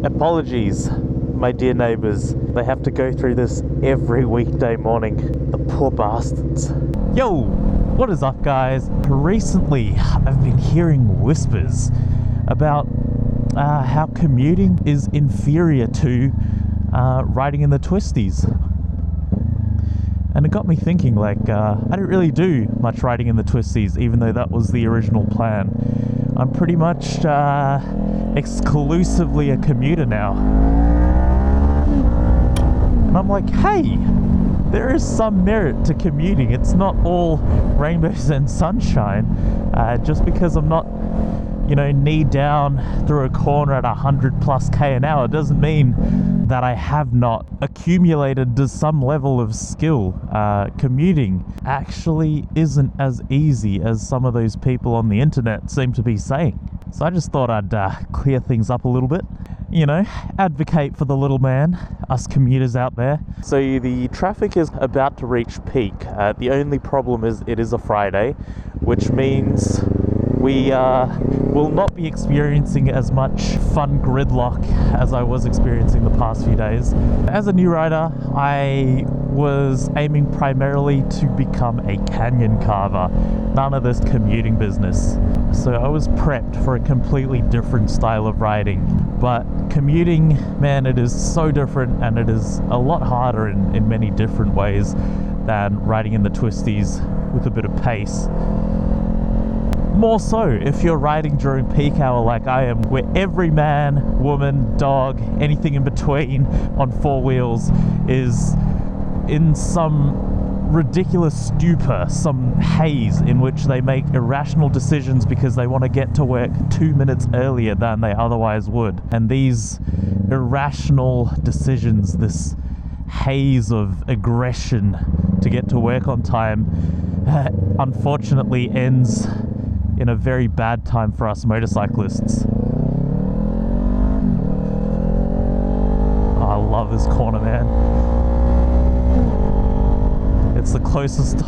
Apologies, my dear neighbours. They have to go through this every weekday morning. The poor bastards. Yo, what is up, guys? Recently, I've been hearing whispers about how commuting is inferior to riding in the twisties. And it got me thinking, like, I didn't really do much riding in the twisties, even though that was the original plan. I'm pretty much exclusively a commuter now. And I'm like, hey, there is some merit to commuting. It's not all rainbows and sunshine. Just because I'm not, you know, knee down through a corner at 100+ k an hour doesn't mean that I have not accumulated to some level of skill. Commuting actually isn't as easy as some of those people on the internet seem to be saying. So I just thought I'd clear things up a little bit. You know, advocate for the little man, us commuters out there. So the traffic is about to reach peak. The only problem is it is a Friday, which means we will not be experiencing as much fun gridlock as I was experiencing the past few days. As a new rider, I was aiming primarily to become a canyon carver, none of this commuting business. So I was prepped for a completely different style of riding. But commuting, man, it is so different, and it is a lot harder in many different ways than riding in the twisties with a bit of pace. More so if you're riding during peak hour like I am, where every man, woman, dog, anything in between on four wheels is in some ridiculous stupor, some haze in which they make irrational decisions because they want to get to work 2 minutes earlier than they otherwise would. And these irrational decisions, this haze of aggression to get to work on time, unfortunately ends in a very bad time for us motorcyclists. Oh, I love this corner, man. It's the closest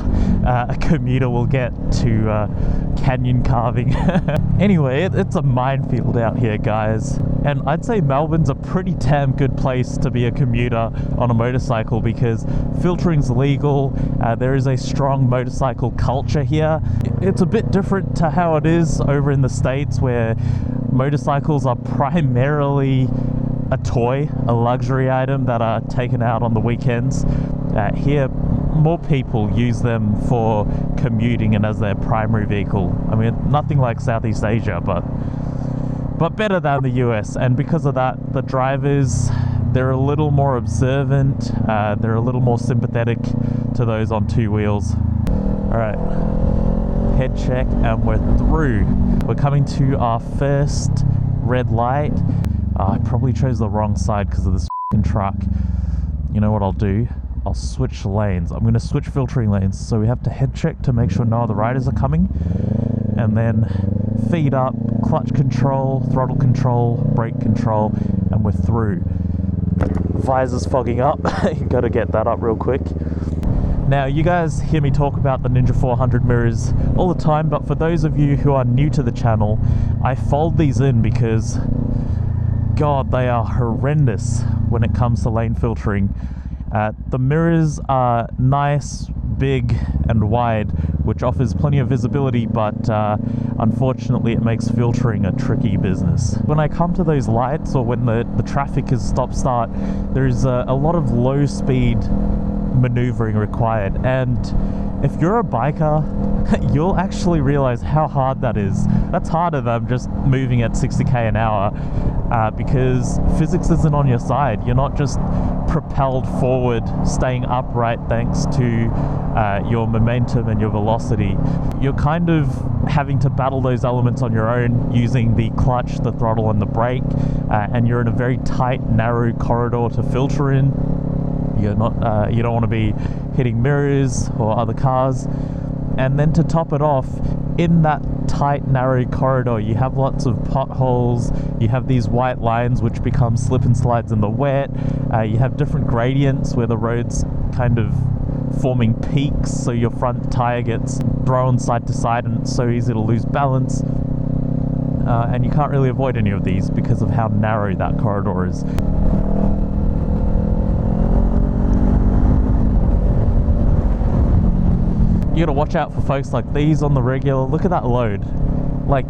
a commuter will get to canyon carving. Anyway, it's a minefield out here, guys. And I'd say Melbourne's a pretty damn good place to be a commuter on a motorcycle because filtering's legal. There is a strong motorcycle culture here. It's a bit different to how it is over in the States, where motorcycles are primarily a toy, a luxury item that are taken out on the weekends. Here, more people use them for commuting and as their primary vehicle. I mean, nothing like Southeast Asia, but better than the US. And because of that, the drivers, they're a little more observant, they're a little more sympathetic to those on two wheels. All right, head check, and we're through. We're coming to our first red light. I probably chose the wrong side because of this f***ing truck. You know what I'll do? I'll switch lanes. I'm going to switch filtering lanes. So we have to head check to make sure no other riders are coming. And then feed up, clutch control, throttle control, brake control, and we're through. Visor's fogging up. You got to get that up real quick. Now, you guys hear me talk about the Ninja 400 mirrors all the time, but for those of you who are new to the channel, I fold these in because, God, they are horrendous when it comes to lane filtering. The mirrors are nice, big, and wide, which offers plenty of visibility, but unfortunately it makes filtering a tricky business. When I come to those lights, or when the traffic is stop-start, there's a lot of low-speed maneuvering required, and if you're a biker, you'll actually realize how hard that is. That's harder than just moving at 60 k an hour, because physics isn't on your side. You're not just propelled forward, staying upright thanks to your momentum and your velocity. You're kind of having to battle those elements on your own using the clutch, the throttle, and the brake, and you're in a very tight, narrow corridor to filter in. You're not, you don't want to be hitting mirrors or other cars. And then to top it off, in that tight, narrow corridor, you have lots of potholes, you have these white lines which become slip and slides in the wet, you have different gradients where the road's kind of forming peaks, so your front tire gets thrown side to side and it's so easy to lose balance. and you can't really avoid any of these because of how narrow that corridor is. You gotta watch out for folks like these on the regular. Look at that load. Like,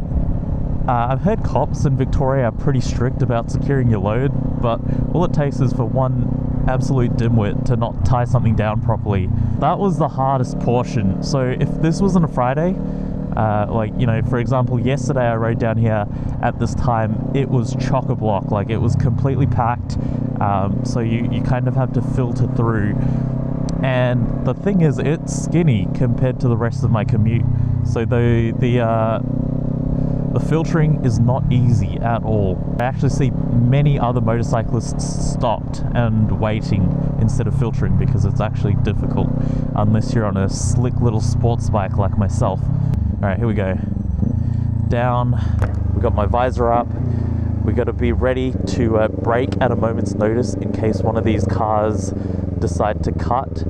I've heard cops in Victoria are pretty strict about securing your load, but all it takes is for one absolute dimwit to not tie something down properly. That was the hardest portion. So if this wasn't a Friday, like, you know, for example, yesterday I rode down here at this time, it was chock-a-block, like it was completely packed, so you kind of have to filter through. And the thing is, it's skinny compared to the rest of my commute, so the filtering is not easy at all. I actually see many other motorcyclists stopped and waiting instead of filtering because it's actually difficult unless you're on a slick little sports bike like myself. Alright, here we go. Down, we got my visor up. We got to be ready to brake at a moment's notice in case one of these cars decide to cut.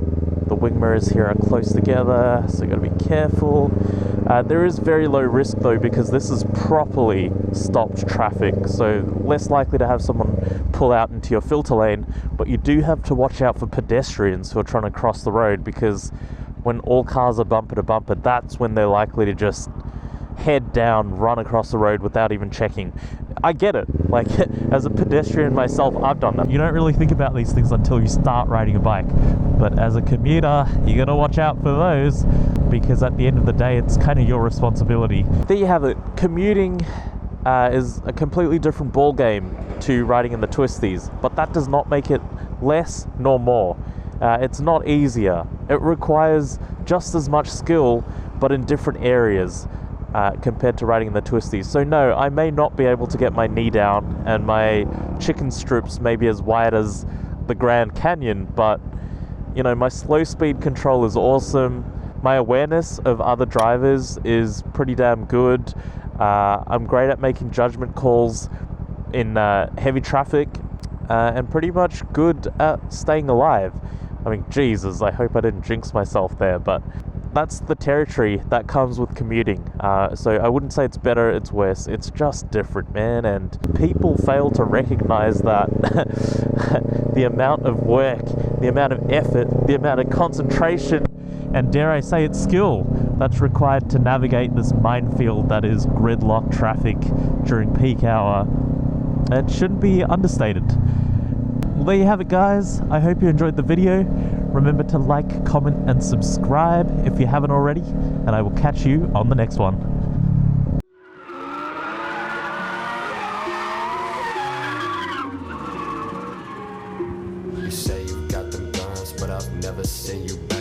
The wing mirrors here are close together, so you got to be careful. There is very low risk though, because this is properly stopped traffic, so less likely to have someone pull out into your filter lane, but you do have to watch out for pedestrians who are trying to cross the road, because when all cars are bumper to bumper, that's when they're likely to just head down, run across the road without even checking. I get it, like as a pedestrian myself, I've done that. You don't really think about these things until you start riding a bike, but as a commuter, you gotta watch out for those, because at the end of the day, it's kind of your responsibility. There you have it. Commuting is a completely different ball game to riding in the twisties, but that does not make it less nor more. It's not easier. It requires just as much skill, but in different areas. Compared to riding in the twisties. So no, I may not be able to get my knee down, and my chicken strips may be as wide as the Grand Canyon, but you know, my slow speed control is awesome. My awareness of other drivers is pretty damn good. I'm great at making judgment calls in heavy traffic, and pretty much good at staying alive. I mean, Jesus, I hope I didn't jinx myself there, but that's the territory that comes with commuting. So I wouldn't say it's better, it's worse, it's just different, man. And people fail to recognize that the amount of work, the amount of effort, the amount of concentration, and dare I say it, skill that's required to navigate this minefield that is gridlock traffic during peak hour. It shouldn't be understated. Well, there you have it, guys. I hope you enjoyed the video. Remember to like, comment, and subscribe if you haven't already, and I will catch you on the next one. You say you got them guns, but I've never seen you back.